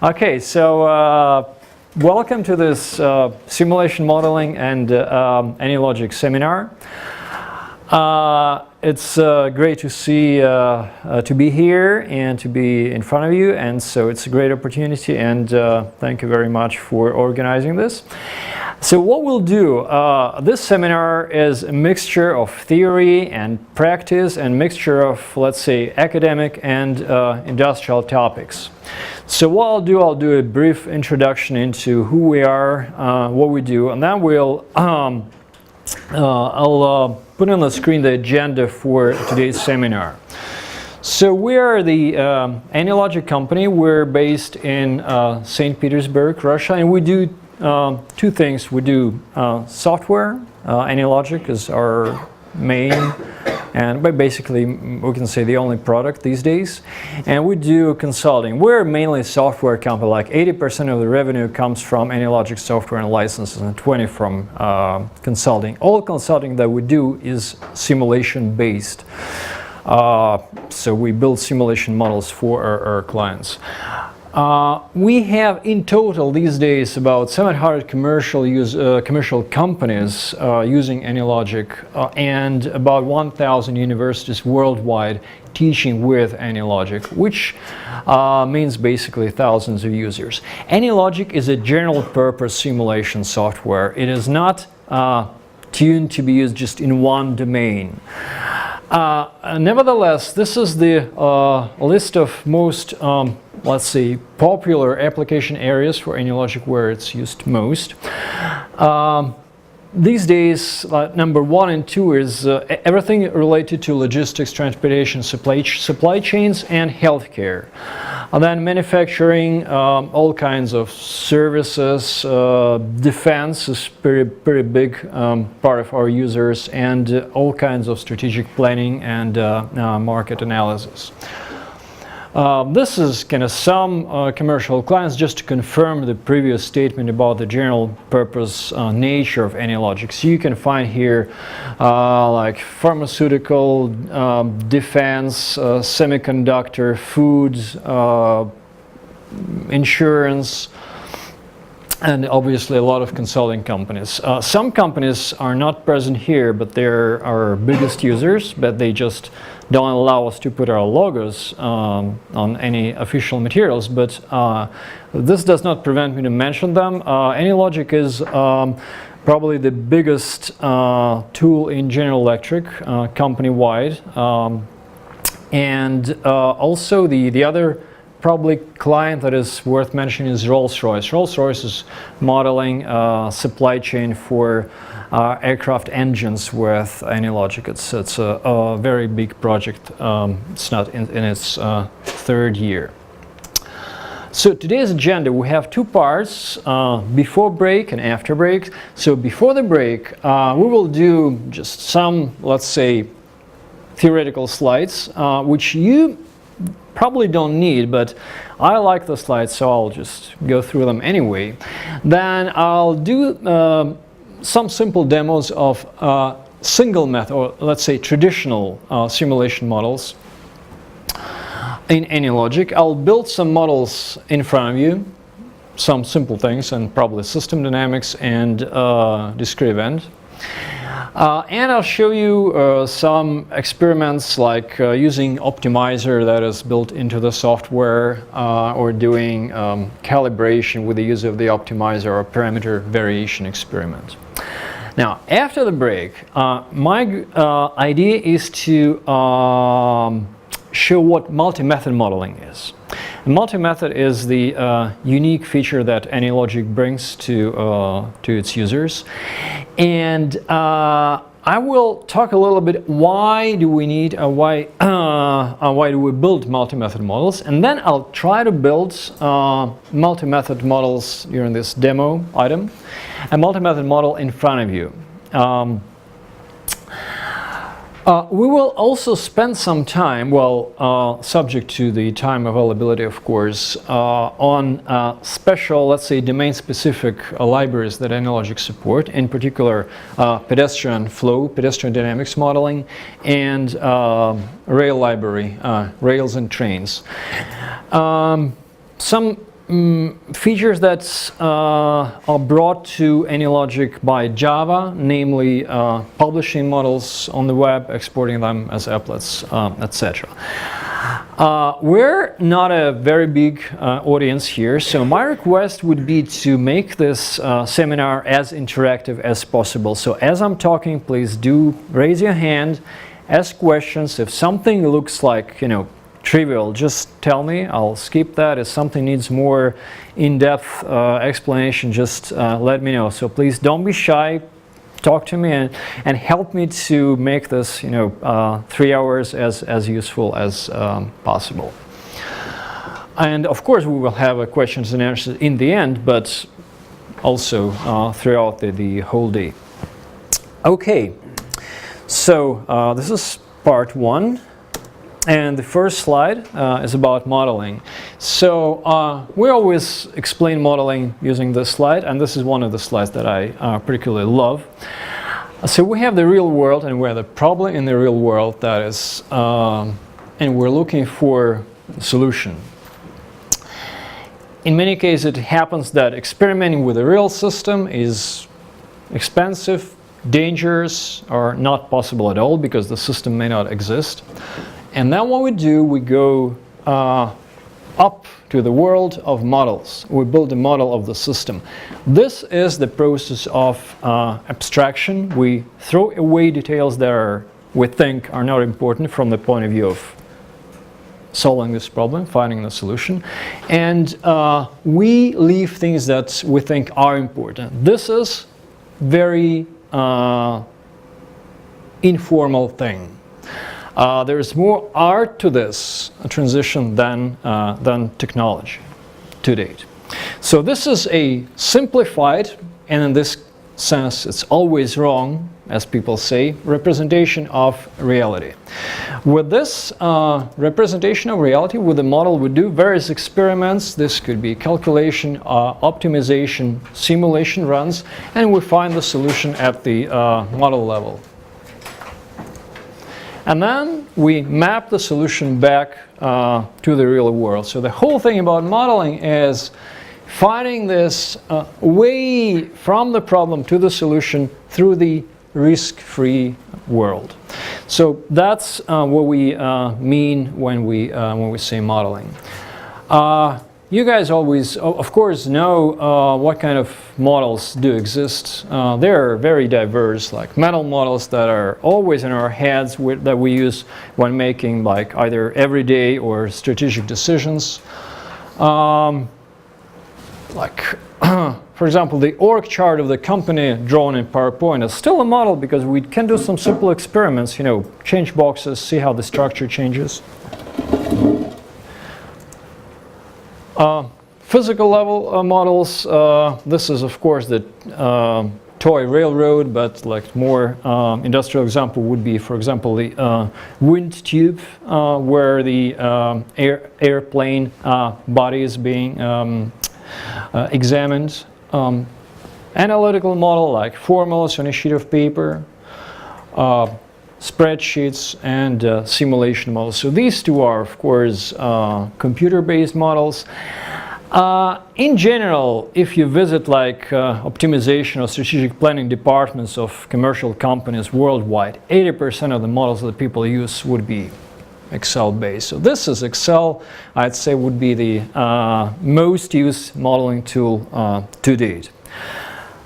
Okay, so welcome to this simulation modeling and Anylogic seminar. It's great to see, to be here and to be in front of you, and so it's a great opportunity, and thank you very much for organizing this. So what we'll do, this seminar is a mixture of theory and practice and mixture of, let's say, academic and industrial topics. So what I'll do a brief introduction into who we are, what we do, and then I'll put on the screen the agenda for today's seminar. So we are the Anylogic company. We're based in St. Petersburg, Russia, and we do two things. We do software. Anylogic is our main and basically we can say the only product these days, and we do consulting. We're mainly a software company. Like 80% of the revenue comes from Anylogic software and licenses, and 20% from consulting. All consulting that we do is simulation based, so we build simulation models for our clients. We have in total these days about 700 commercial companies using Anylogic, and about 1,000 universities worldwide teaching with Anylogic, which means basically thousands of users. Anylogic is a general purpose simulation software. It is not tuned to be used just in one domain. Nevertheless, this is the list of most let's say popular application areas for Anylogic where it's used most. These days, number 1 and 2 is everything related to logistics, transportation, supply chains, and healthcare. And then manufacturing, all kinds of services, defense is pretty big part of our users, and all kinds of strategic planning and market analysis. This is kind of some commercial clients, just to confirm the previous statement about the general purpose nature of Anylogic. So you can find here like pharmaceutical, defense, semiconductor, foods, insurance, and obviously a lot of consulting companies. Some companies are not present here, but they're our biggest users, but they just don't allow us to put our logos on any official materials, but this does not prevent me to mention them. Anylogic is probably the biggest tool in General Electric company-wide, and also the other probably client that is worth mentioning is Rolls-Royce. Rolls-Royce is modeling supply chain for aircraft engines with Anylogic. It's a very big project. It's not in its third year. So today's agenda, we have two parts, before break and after break. So before the break, we will do just some, let's say, theoretical slides, which you probably don't need, but I like the slides, so I'll just go through them anyway. Then I'll do some simple demos of single method, or let's say traditional simulation models in Anylogic. I'll build some models in front of you, some simple things, and probably system dynamics and discrete event. And I'll show you some experiments like using optimizer that is built into the software, or doing calibration with the use of the optimizer or parameter variation experiment. Now, after the break, my idea is to show what multi-method modeling is. Multi-method is the unique feature that Anylogic brings to its users, and I will talk a little bit why do we need why do we build multi-method models, and then I'll try to build multi-method models during this demo item, a multi-method model in front of you. We will also spend some time, well, subject to the time availability, of course, on special, let's say, domain-specific libraries that Anylogic support, in particular pedestrian flow, pedestrian dynamics modeling, and rail library, rails and trains. Some features that are brought to Anylogic by Java, namely publishing models on the web, exporting them as applets, etc. We're not a very big audience here, so my request would be to make this seminar as interactive as possible. So as I'm talking, please do raise your hand, ask questions. If something looks like, trivial, just tell me, I'll skip that. If something needs more in-depth explanation, just let me know. So please don't be shy, talk to me and help me to make this 3 hours as useful as possible. And of course we will have questions and answers in the end, but also throughout the whole day. Okay, so this is part 1. And the first slide is about modeling. So we always explain modeling using this slide, and this is one of the slides that I particularly love. So we have the real world, and we have the problem in the real world that is, and we're looking for a solution. In many cases, it happens that experimenting with a real system is expensive, dangerous, or not possible at all because the system may not exist. And then what we do, we go up to the world of models. We build a model of the system. This is the process of abstraction. We throw away details that we think are not important from the point of view of solving this problem, finding the solution. And we leave things that we think are important. This is very informal thing. There's more art to this transition than technology to date. So this is a simplified, and in this sense it's always wrong, as people say, representation of reality. With this representation of reality, with the model, we do various experiments. This could be calculation, optimization, simulation runs, and we find the solution at the model level. And then we map the solution back to the real world. So the whole thing about modeling is finding this way from the problem to the solution through the risk-free world. So that's what we mean when we say modeling. You guys always, of course, know what kind of models do exist. They're very diverse, like mental models that are always in our heads that we use when making like either everyday or strategic decisions. For example, the org chart of the company drawn in PowerPoint is still a model because we can do some simple experiments, change boxes, see how the structure changes. Physical level models, this is of course the toy railroad, but like more industrial example would be, for example, the wind tube where the airplane body is being examined. Analytical model like formulas on a sheet of paper, spreadsheets, and simulation models. So these two are, of course, computer-based models. In general, if you visit like optimization or strategic planning departments of commercial companies worldwide, 80% of the models that people use would be Excel-based. So this is Excel, I'd say, would be the most used modeling tool to date.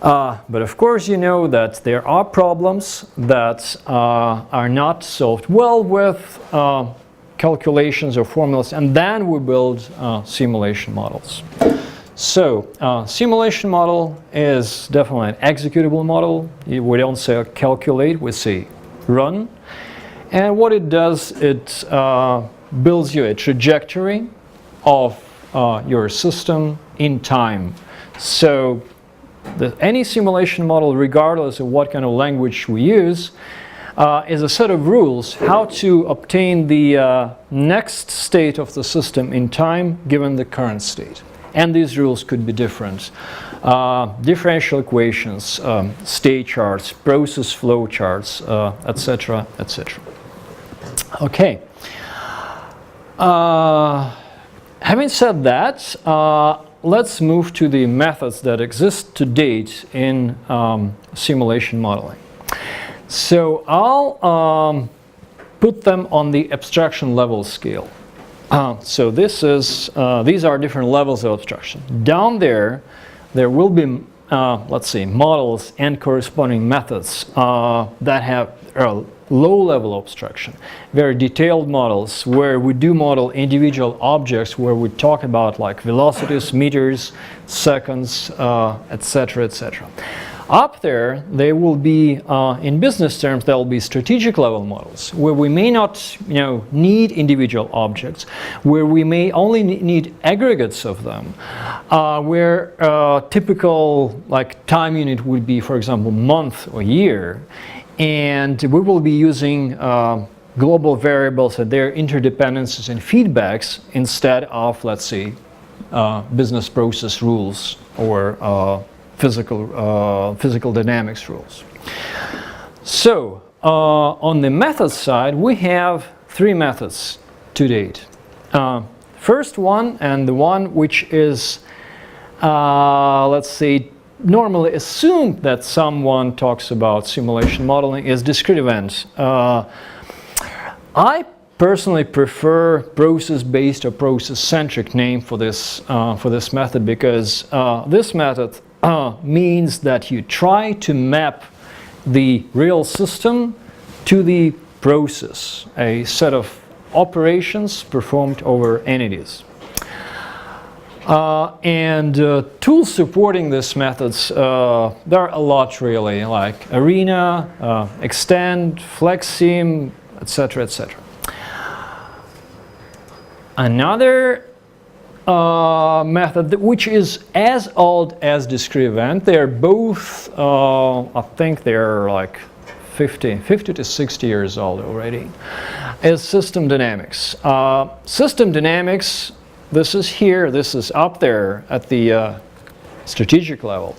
But of course you know that there are problems that are not solved well with calculations or formulas, and then we build simulation models. So simulation model is definitely an executable model. We don't say calculate, we say run. And what it does, it builds you a trajectory of your system in time. So any simulation model, regardless of what kind of language we use, is a set of rules how to obtain the next state of the system in time given the current state. And these rules could be different. Differential equations, state charts, process flow charts, etc., etc. Okay. Having said that, let's move to the methods that exist to date in simulation modeling. So I'll put them on the abstraction level scale. So these are different levels of abstraction. Down there will be, let's see, models and corresponding methods that have low-level abstraction, very detailed models where we do model individual objects, where we talk about like velocities, meters, seconds, etc., etc. Up there, they will be, in business terms, there will be strategic level models where we may not, need individual objects, where we may only need aggregates of them, where typical like time unit would be, for example, month or year, and we will be using global variables and their interdependencies and feedbacks instead of, let's say, business process rules or physical dynamics rules. So on the methods side, we have three methods to date. First one, and the one which is, let's say, normally assumed that someone talks about simulation modeling, is discrete event. I personally prefer process-based or process-centric name for this method, because this method means that you try to map the real system to the process, a set of operations performed over entities. And tools supporting these methods, there are a lot really, like Arena, Extend, FlexSim, etc., etc. Another method which is as old as discrete event, they're both, I think they're like 50 to 60 years old already, is system dynamics. System dynamics, this is here, this is up there at the strategic level,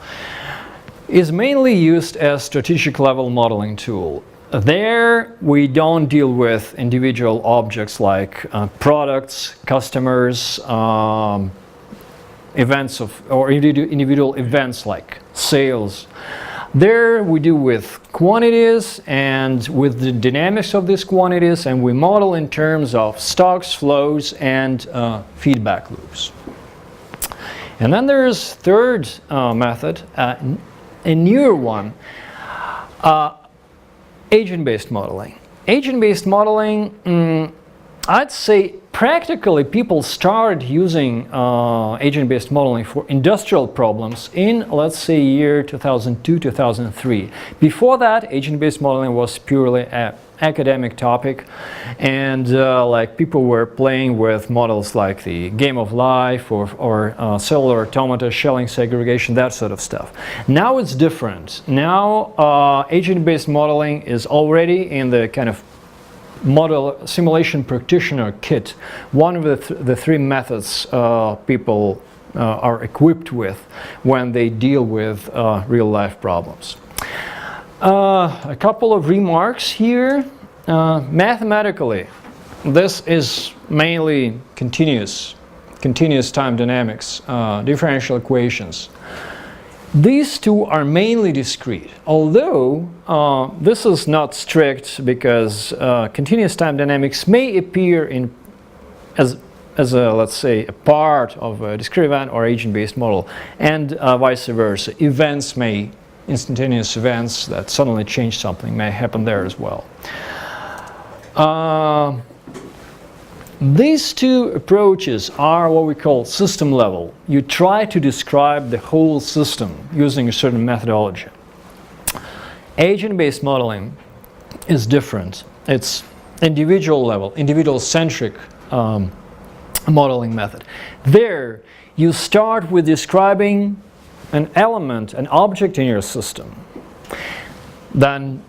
is mainly used as strategic level modeling tool. There we don't deal with individual objects like products, customers, events or individual events like sales. There we deal with quantities and with the dynamics of these quantities, and we model in terms of stocks, flows, and feedback loops. And then there's third method, a newer one, agent-based modeling. Agent-based modeling, I'd say practically people started using agent-based modeling for industrial problems in, let's say, year 2002, 2003. Before that, agent-based modeling was purely an academic topic, and like people were playing with models like the game of life or cellular automata, shelling segregation, that sort of stuff. Now it's different. Now agent-based modeling is already in the kind of model simulation practitioner kit, one of the three methods people are equipped with when they deal with real-life problems. A couple of remarks here. Mathematically, this is mainly continuous time dynamics, differential equations. These two are mainly discrete, although this is not strict, because continuous time dynamics may appear as a, let's say, a part of a discrete event or agent-based model, and vice versa. Instantaneous events that suddenly change something may happen there as well. These two approaches are what we call system level. You try to describe the whole system using a certain methodology. Agent-based modeling is different. It's individual level, individual-centric modeling method. There, you start with describing an element, an object in your system. Then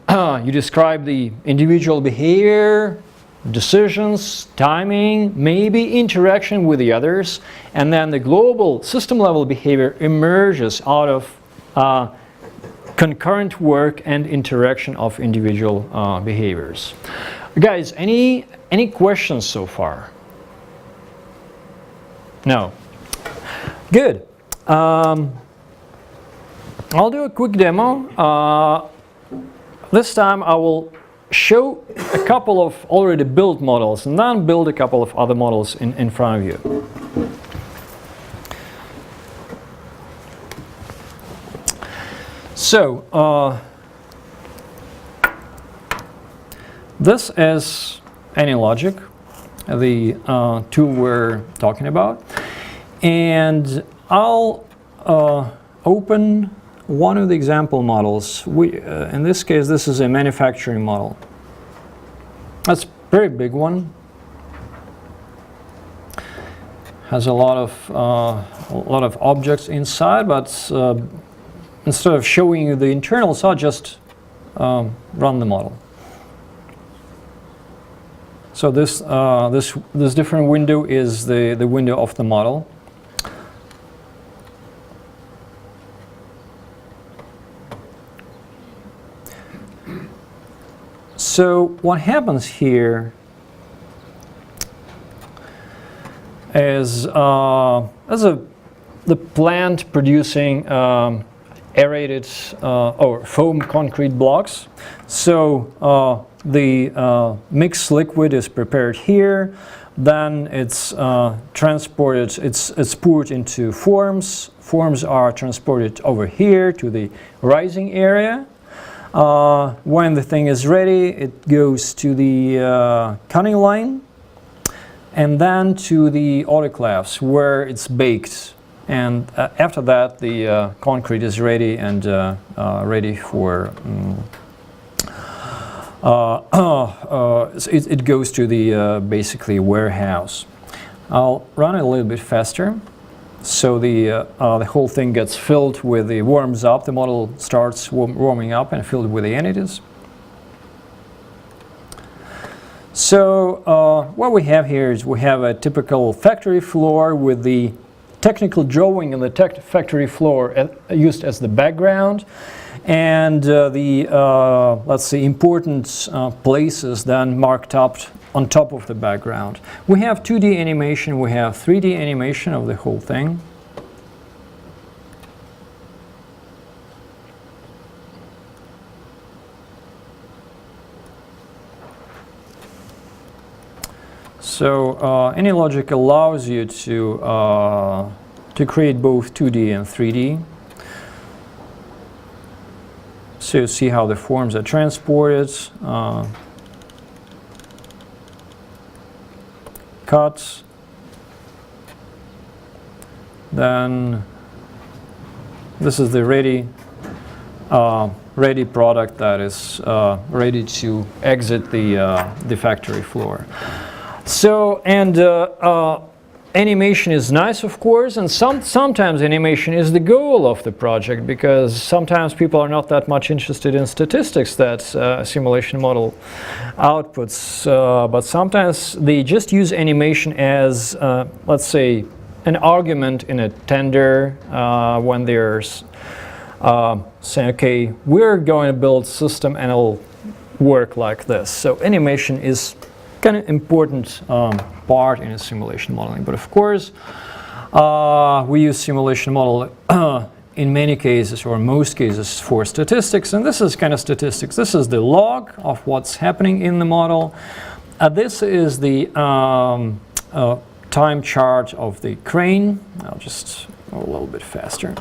you describe the individual behavior, decisions, timing, maybe interaction with the others, and then the global system level behavior emerges out of concurrent work and interaction of individual behaviors. Guys, any questions so far? No. Good. I'll do a quick demo. This time I will show a couple of already built models and then build a couple of other models in front of you. So, this is Anylogic, the tool we're talking about. And I'll open one of the example models. In this case, this is a manufacturing model. That's a very big one. Has a lot of objects inside, but instead of showing you the internals, I'll just run the model. So this different window is the window of the model. So what happens here is the plant producing aerated or foam concrete blocks. So the mixed liquid is prepared here, then it's transported, it's poured into forms. Forms are transported over here to the rising area. When the thing is ready, it goes to the cutting line and then to the autoclaves where it's baked. And after that, the concrete is ready and ready for it goes to the basically warehouse. I'll run it a little bit faster. So the whole thing gets filled with the warms up. The model starts warming up and filled with the entities. So what we have here is we have a typical factory floor with the technical drawing and the factory floor used as the background, and let's say important places then marked up on top of the background. We have 2D animation, we have 3D animation of the whole thing. So Anylogic allows you to create both 2D and 3D. So you see how the forms are transported, cut, then this is the ready product that is ready to exit the factory floor. So, and animation is nice, of course, and sometimes animation is the goal of the project, because sometimes people are not that much interested in statistics that a simulation model outputs, but sometimes they just use animation as, let's say, an argument in a tender when there's saying, okay, we're going to build a system and it'll work like this. So animation is kind of important part in a simulation modeling. But of course, we use simulation model in many cases, or most cases, for statistics. And this is kind of statistics. This is the log of what's happening in the model. This is the time chart of the crane. I'll just go a little bit faster.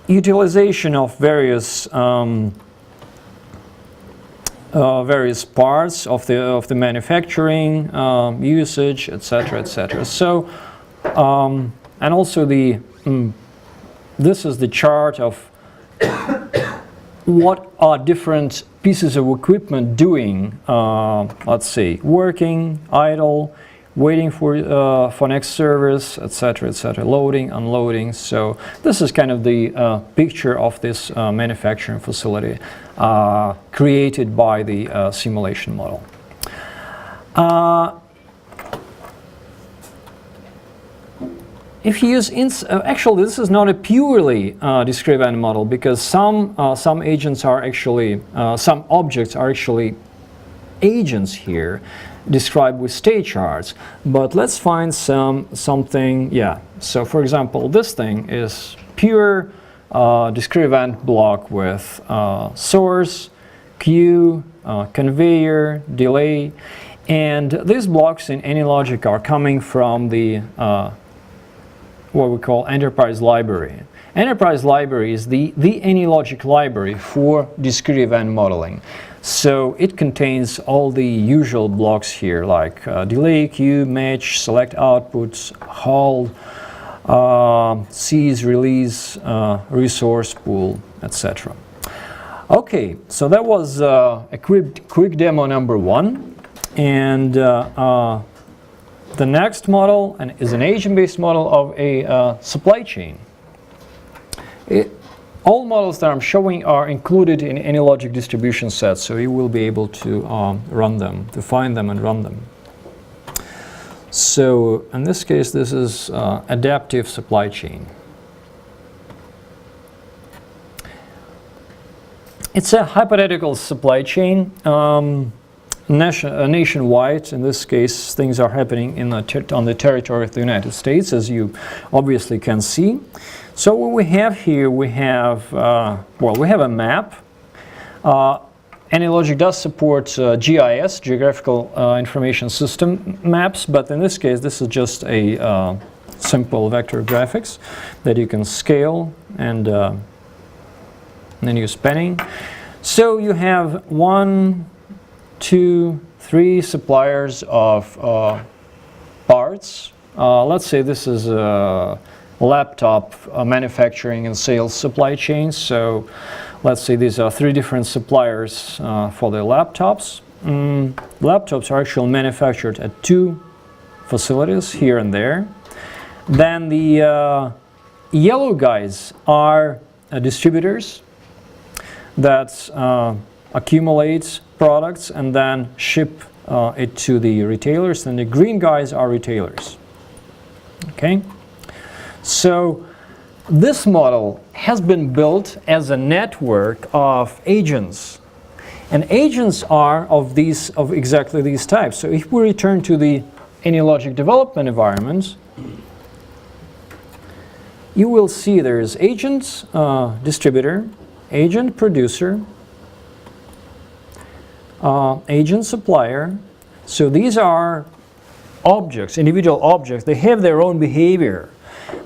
Utilization of various various parts of the manufacturing, usage, etc., etc. So, and also this is the chart of what are different pieces of equipment doing. Let's see, working, idle, waiting for next service, etc., etc., loading, unloading. So this is kind of the picture of this manufacturing facility created by the simulation model. If you use actually, this is not a purely discrete model, because some agents are actually some objects are actually agents here. described with state charts. But let's find something, yeah. So for example, this thing is pure discrete event block with source, queue, conveyor, delay, and these blocks in Anylogic are coming from the what we call enterprise library. Enterprise library is the Anylogic library for discrete event modeling. So it contains all the usual blocks here, like delay, queue, match, select outputs, hold, seize, release, resource pool, etc. Okay, so that was a quick demo number 1, and the next model is an agent-based model of a supply chain. All models that I'm showing are included in Anylogic distribution sets, so you will be able to run them, to find them and run them. So in this case, this is adaptive supply chain. It's a hypothetical supply chain, nationwide. In this case, things are happening on the territory of the United States, as you obviously can see. So what we have here, we have a map. Anylogic does support GIS, Geographical Information System maps, but in this case, this is just a simple vector graphics that you can scale and then use panning. So you have 1, 2, 3 suppliers of parts. Let's say this is a laptop manufacturing and sales supply chain. So let's say these are 3 different suppliers for the laptops. Laptops are actually manufactured at 2 facilities here and there. Then the yellow guys are distributors that accumulate products and then ship it to the retailers, and the green guys are retailers. Okay? So this model has been built as a network of agents, and agents are of exactly these types. So if we return to the Anylogic development environment, you will see there is agent distributor, agent producer, agent supplier. So these are objects, individual objects. They have their own behavior.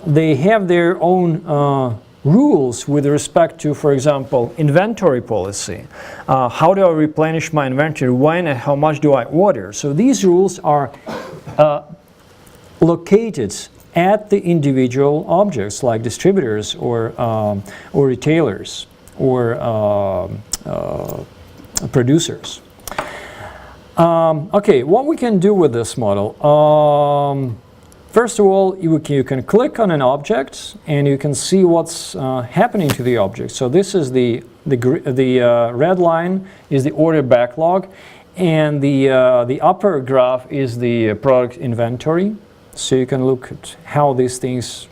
They have their own rules with respect to, for example, inventory policy. How do I replenish my inventory? When and how much do I order? So these rules are located at the individual objects, like distributors or retailers or producers. Okay, what we can do with this model. First of all, you can click on an object and you can see what's happening to the object. So this is the red line is the order backlog, and the upper graph is the product inventory. So you can look at how these things,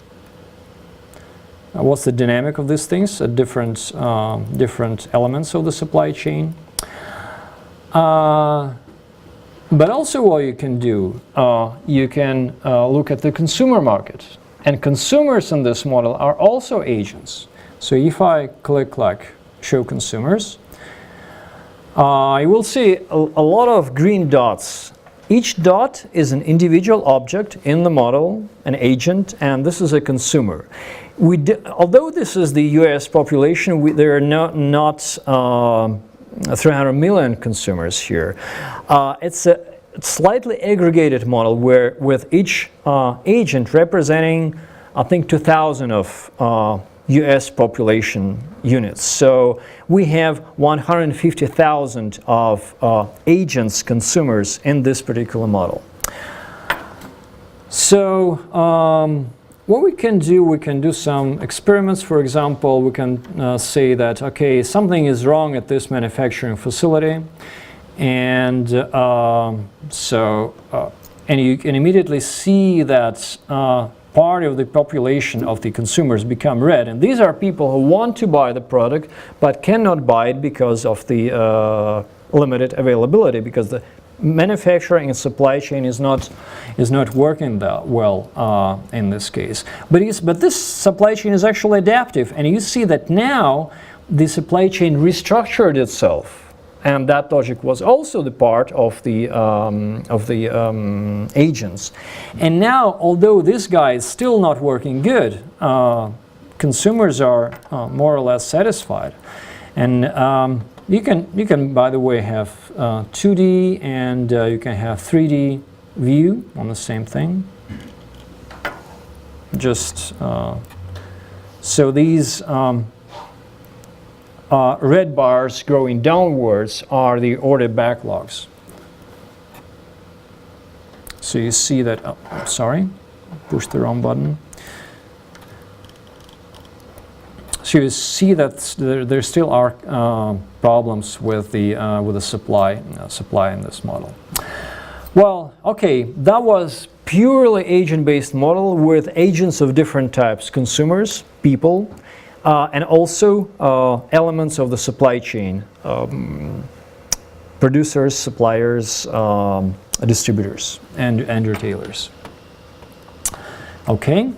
what's the dynamic of these things at different elements of the supply chain. But also what you can do, you can look at the consumer market. And consumers in this model are also agents. So if I click like show consumers, you will see a lot of green dots. Each dot is an individual object in the model, an agent, and this is a consumer. Although this is the US population, there are not 300 million consumers here. It's a slightly aggregated model where with each agent representing, I think, 2,000 of US population units. So we have 150,000 of agents, consumers in this particular model. So what we can do some experiments. For example, we can say that, okay, something is wrong at this manufacturing facility, and and you can immediately see that part of the population of the consumers become red, and these are people who want to buy the product but cannot buy it because of the limited availability, because the manufacturing and supply chain is not working that well in this case. But this supply chain is actually adaptive, and you see that now the supply chain restructured itself, and that logic was also the part of the agents. And now, although this guy is still not working good, consumers are more or less satisfied. And you can, by the way, have 2D and you can have 3D view on the same thing. Just so these red bars growing downwards are the order backlogs. So you see that, oh, sorry, pushed the wrong button. So you see that there still are problems with the supply in this model. Well, okay, that was purely agent-based model with agents of different types: consumers, people, and also elements of the supply chain: producers, suppliers, distributors, and retailers. Okay.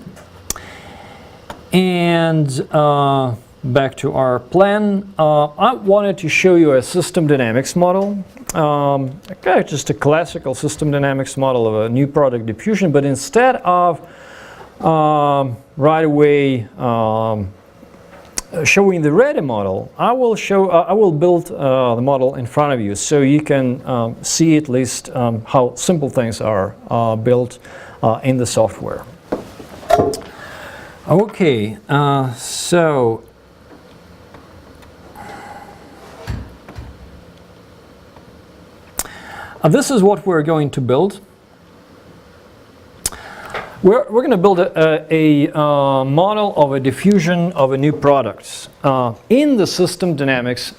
And back to our plan, I wanted to show you a system dynamics model, just a classical system dynamics model of a new product diffusion, but instead of right away showing the ready model, I will build the model in front of you so you can see at least how simple things are built in the software. Okay, so this is what we're going to build. We're going to build a model of a diffusion of a new product in the system dynamics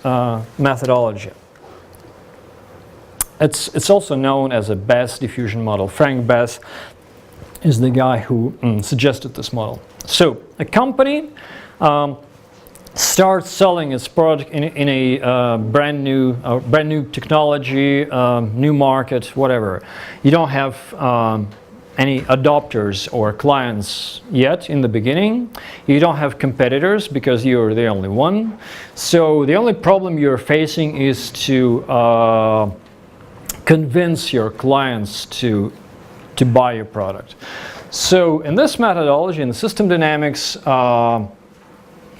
methodology. It's also known as a Bass diffusion model. Frank Bass is the guy who suggested this model. So a company starts selling its product in a brand new technology, new market, whatever. You don't have any adopters or clients yet in the beginning. You don't have competitors because you're the only one. So the only problem you're facing is to convince your clients to buy your product. So in this methodology, in the system dynamics,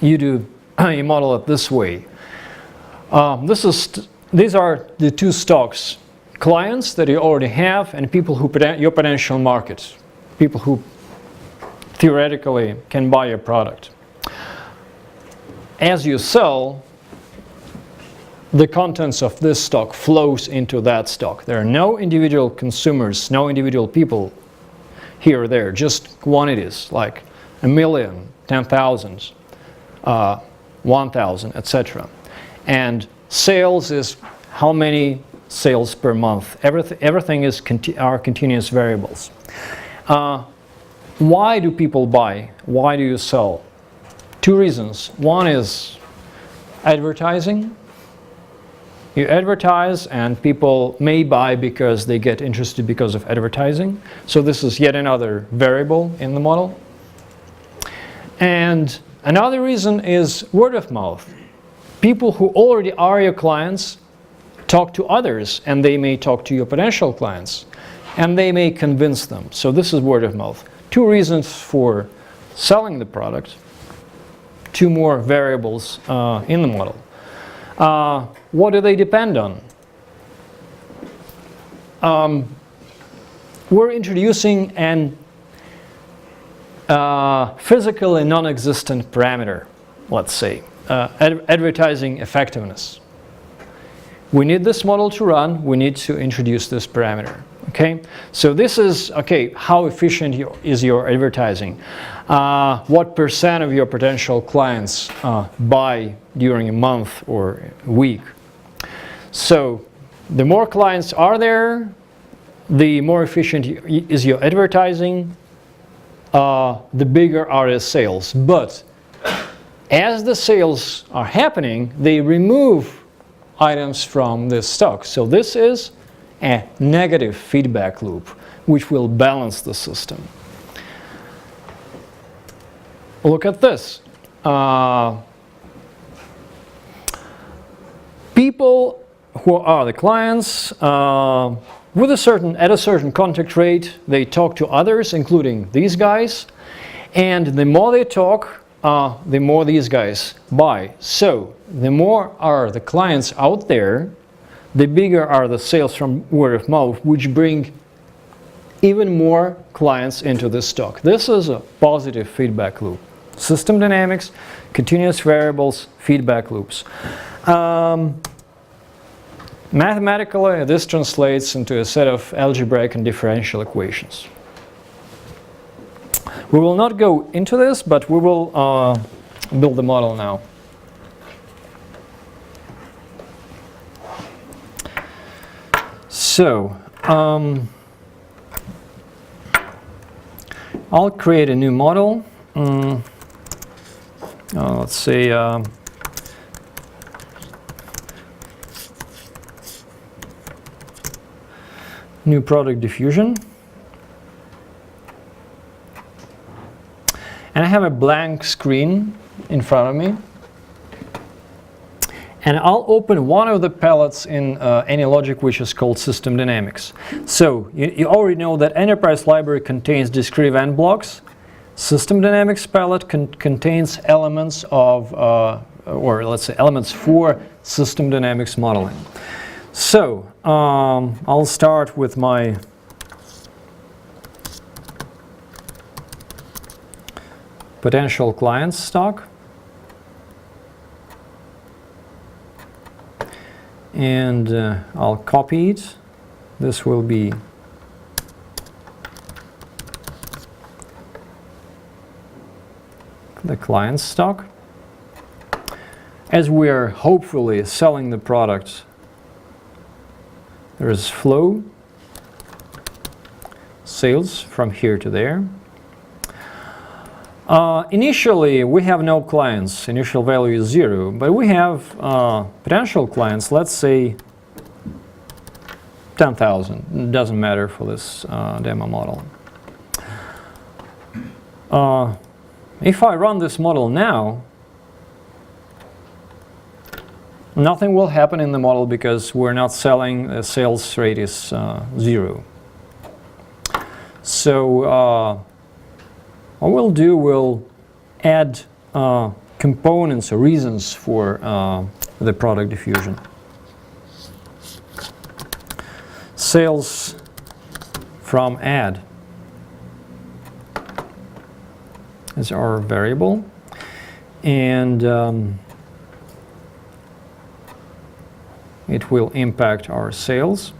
you model it this way. These are the two stocks: clients that you already have and people who your potential market, people who theoretically can buy your product. As you sell, the contents of this stock flows into that stock. There are no individual consumers, no individual people here or there, just quantities like 1 million, 10,000, 1,000, etc. And sales is how many sales per month. Everything are continuous variables. Why do people buy? Why do you sell? Two reasons. One is advertising. You advertise and people may buy because they get interested because of advertising. So this is yet another variable in the model. And another reason is word of mouth. People who already are your clients talk to others, and they may talk to your potential clients, and they may convince them. So this is word of mouth. Two reasons for selling the product. Two more variables in the model. What do they depend on? We're introducing an physically non-existent parameter, let's say, advertising effectiveness. We need this model to run, we need to introduce this parameter. Okay, so this is, okay, how efficient is your advertising? What percent of your potential clients buy during a month or a week? So the more clients are there, the more efficient is your advertising, the bigger are the sales. But as the sales are happening, they remove items from this stock. So this is a negative feedback loop, which will balance the system. Look at this. People who are the clients, at a certain contact rate, they talk to others, including these guys, and the more they talk, the more these guys buy. So the more are the clients out there, the bigger are the sales from word of mouth, which bring even more clients into the stock. This is a positive feedback loop. System dynamics, continuous variables, feedback loops. Mathematically, this translates into a set of algebraic and differential equations. We will not go into this, but we will build the model now. So, I'll create a new model. Let's say new product diffusion. And I have a blank screen in front of me. And I'll open one of the palettes in Anylogic, which is called System Dynamics. So you already know that Enterprise Library contains discrete event blocks. System Dynamics palette contains elements of, or let's say elements for System Dynamics modeling. So I'll start with my potential clients stock. And I'll copy it. This will be the client stock. As we are hopefully selling the product, there is flow, sales from here to there. Initially, we have no clients. Initial value is 0, but we have potential clients, let's say 10,000. It doesn't matter for this demo model. If I run this model now, nothing will happen in the model because we're not selling. The sales rate is 0. So what we'll do, we'll add components or reasons for the product diffusion. Sales from add is our variable, and it will impact our sales.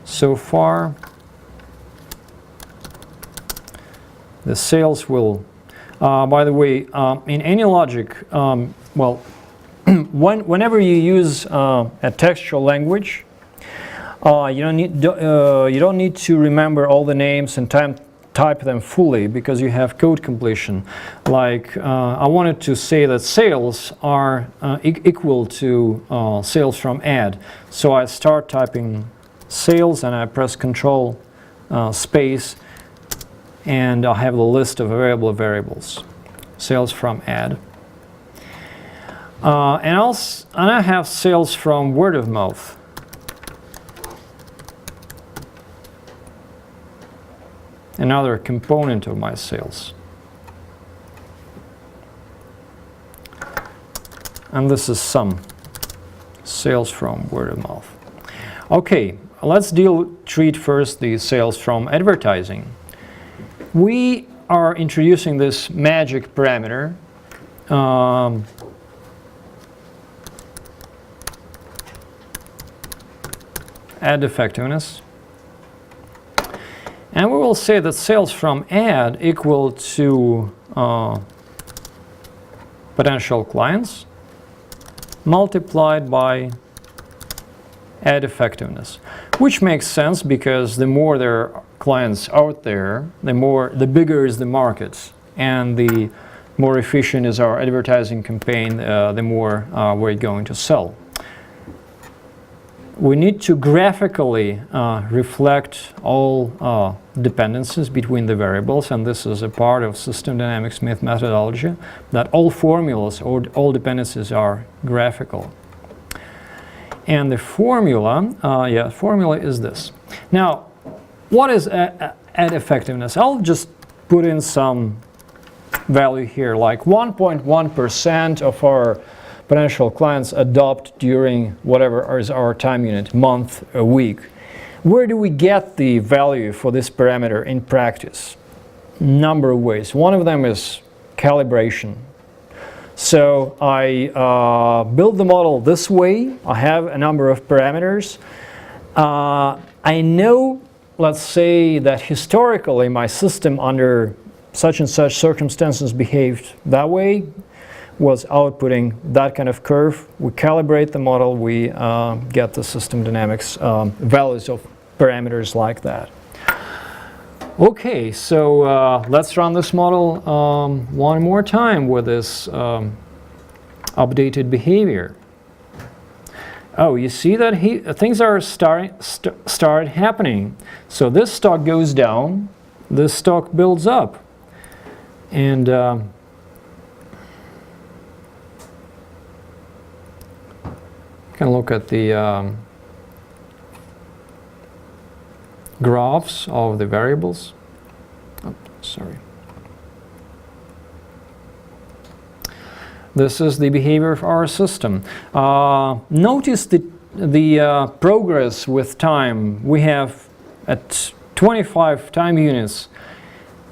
So far, the sales will, by the way, in Anylogic, well, whenever you use a textual language, you don't need to remember all the names and type them fully because you have code completion. Like I wanted to say that sales are equal to sales from add. So I start typing sales and I press Control space, and I'll have the list of available variables. Sales from add. And I have sales from word of mouth. Another component of my sales. And this is some sales from word of mouth. Okay, let's treat first the sales from advertising. We are introducing this magic parameter. Ad effectiveness. And we will say that sales from ad equal to potential clients multiplied by ad effectiveness, which makes sense because the more there are clients out there, the bigger is the market, and the more efficient is our advertising campaign, the more we're going to sell. we need to graphically reflect all dependencies between the variables, and this is a part of system dynamics methodology, that all formulas or all dependencies are graphical. And the formula, formula is this. Now, what is ad effectiveness? I'll just put in some value here, like 1.1% of our potential clients adopt during whatever is our time unit, month, a week. Where do we get the value for this parameter in practice? Number of ways. One of them is calibration. So I build the model this way. I have a number of parameters. I know, let's say, that historically my system under such and such circumstances behaved that way, was outputting that kind of curve. We calibrate the model, we get the system dynamics values of parameters like that. Okay, so let's run this model one more time with this updated behavior. Oh, you see that things are start happening. So this stock goes down, this stock builds up, and can look at the graphs of the variables. Oh, sorry. This is the behavior of our system. Notice the progress with time. We have at 25 time units,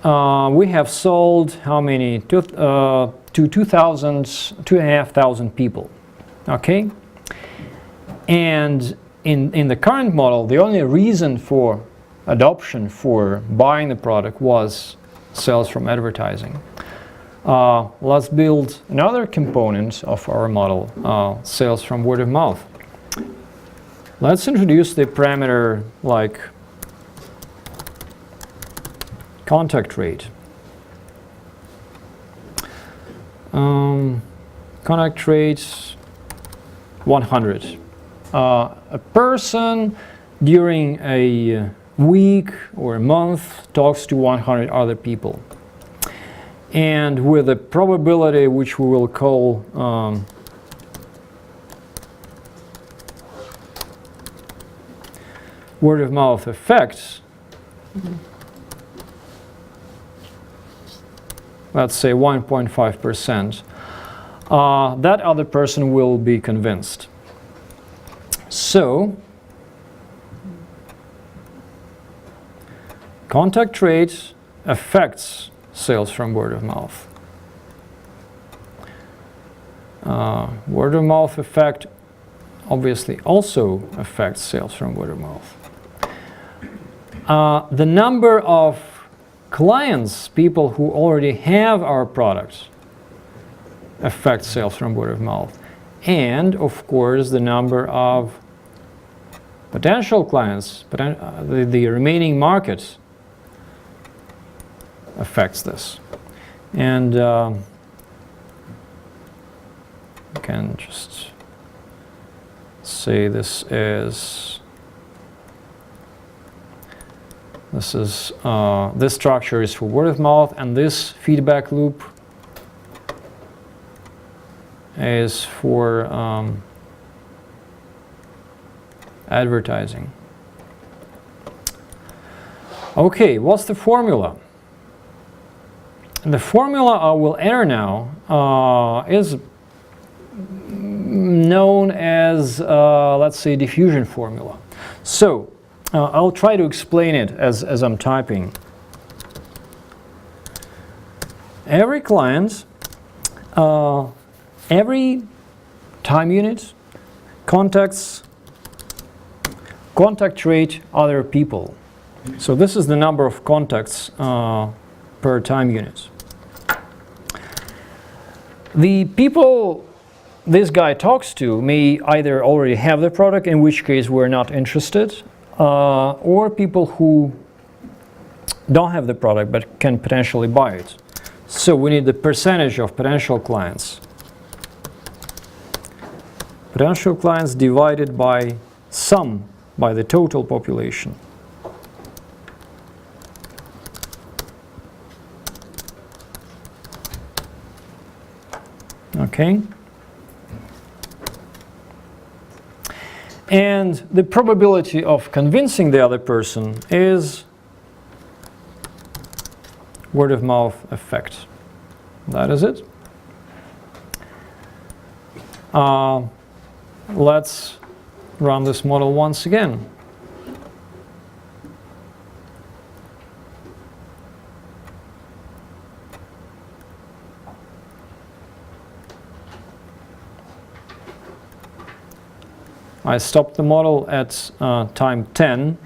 we have sold how many? To 2,500 people. Okay? And in the current model, the only reason for adoption, for buying the product, was sales from advertising. Let's build another component of our model, sales from word of mouth. Let's introduce the parameter like contact rate. Contact rate 100. A person during a week or a month talks to 100 other people, and with a probability which we will call word of mouth effect, let's say 1.5%, that other person will be convinced. So, contact rate affects sales from word of mouth. Word of mouth effect obviously also affects sales from word of mouth. The number of clients, people who already have our product, affects sales from word of mouth. And of course the number of potential clients, the remaining market, affects this. And you can just say this structure is for word of mouth, and this feedback loop is for advertising. Okay, what's the formula? And the formula I will enter now is known as, let's say, diffusion formula. So I'll try to explain it as I'm typing. Every client, every time unit contact rate other people. So this is the number of contacts per time unit. The people this guy talks to may either already have the product, in which case we're not interested, or people who don't have the product but can potentially buy it. So we need the percentage of potential clients. Potential clients divided by sum by the total population. Okay. And the probability of convincing the other person is word of mouth effect. That is it. Let's run this model once again. I stopped the model at time 10,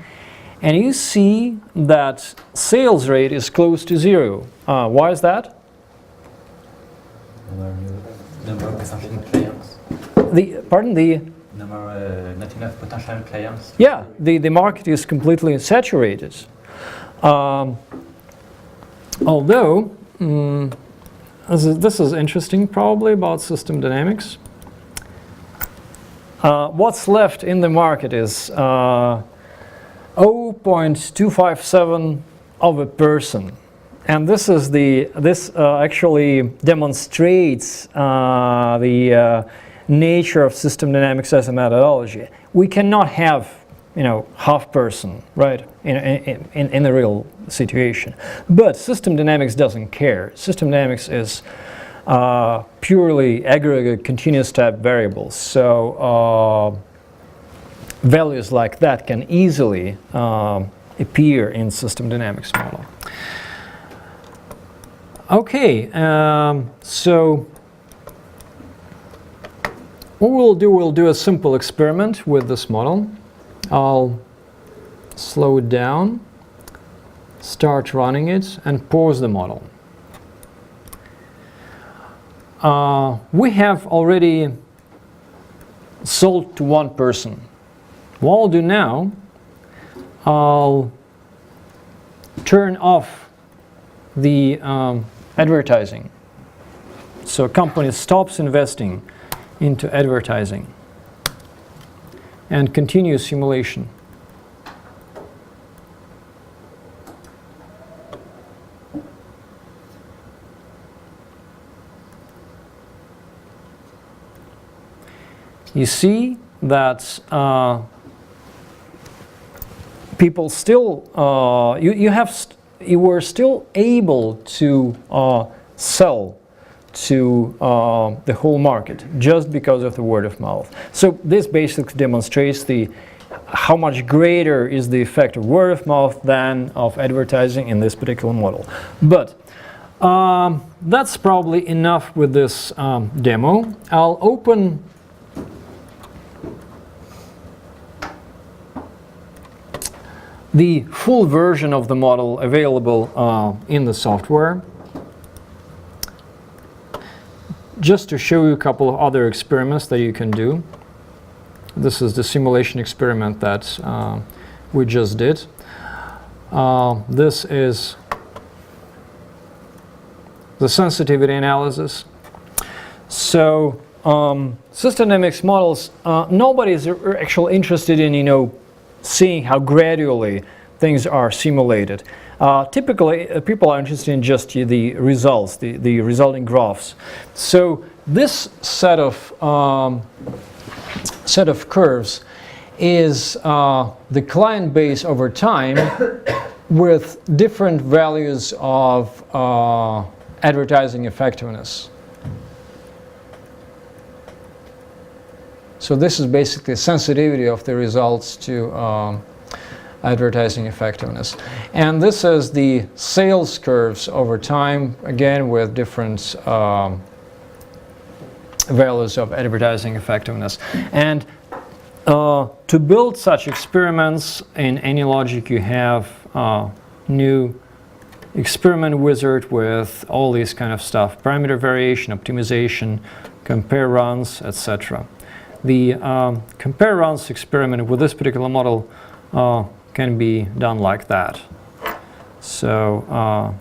and you see that sales rate is close to 0. Why is that? Number of potential clients. Not enough potential clients. Yeah, the market is completely saturated. Although, this is interesting probably about system dynamics. What's left in the market is 0.257 of a person, and this actually demonstrates the nature of system dynamics as a methodology. We cannot have, half person, right, in the real situation. But system dynamics doesn't care. System dynamics is purely aggregate continuous type variables. So values like that can easily appear in system dynamics model. Okay, so what we'll do a simple experiment with this model. I'll slow it down, start running it, and pause the model. We have already sold to one person. What I'll do now, I'll turn off the advertising. So a company stops investing into advertising and continue simulation. You see that people still, you were still able to sell to the whole market just because of the word of mouth. So this basically demonstrates how much greater is the effect of word of mouth than of advertising in this particular model. But that's probably enough with this demo. I'll open the full version of the model available in the software, just to show you a couple of other experiments that you can do. This is the simulation experiment that we just did. This is the sensitivity analysis. So system dynamics models, nobody is actually interested in seeing how gradually things are simulated. Typically, people are interested in just the results, the resulting graphs. So this set of curves is the client base over time with different values of advertising effectiveness. So this is basically sensitivity of the results to advertising effectiveness. And this is the sales curves over time, again with different values of advertising effectiveness. And to build such experiments in Anylogic, you have new experiment wizard with all these kind of stuff: parameter variation, optimization, compare runs, etc. The compare runs experiment with this particular model can be done like that. So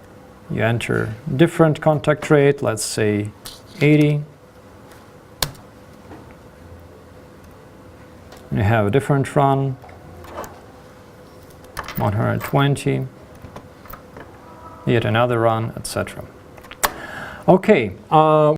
you enter different contact rate, let's say 80, You have a different run, 120, yet another run, etc. Okay.